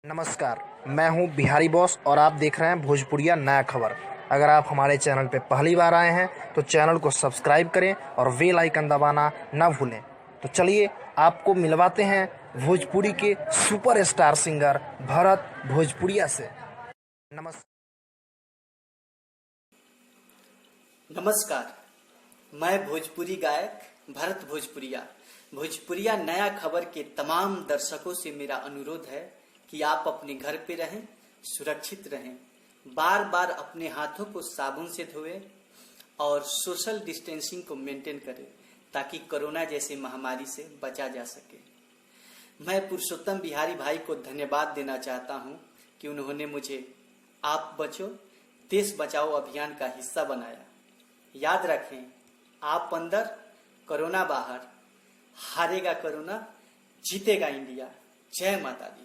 नमस्कार। मैं हूं बिहारी बॉस और आप देख रहे हैं भोजपुरिया नया खबर। अगर आप हमारे चैनल पर पहली बार आए हैं तो चैनल को सब्सक्राइब करें और बेल आइकन दबाना ना भूलें। तो चलिए आपको मिलवाते हैं भोजपुरी के सुपरस्टार सिंगर भरत भोजपुरिया से। नमस्कार। मैं भोजपुरी गायक भरत भोजपुरिया नया खबर के तमाम दर्शकों से मेरा अनुरोध है कि आप अपने घर पे रहें, सुरक्षित रहें, बार बार अपने हाथों को साबुन से धोएं और सोशल डिस्टेंसिंग को मेंटेन करें ताकि कोरोना जैसी महामारी से बचा जा सके। मैं पुरुषोत्तम बिहारी भाई को धन्यवाद देना चाहता हूं कि उन्होंने मुझे आप बचो देश बचाओ अभियान का हिस्सा बनाया। याद रखें, आप अंदर, कोरोना बाहर। हारेगा कोरोना, जीतेगा इंडिया। जय माता दी।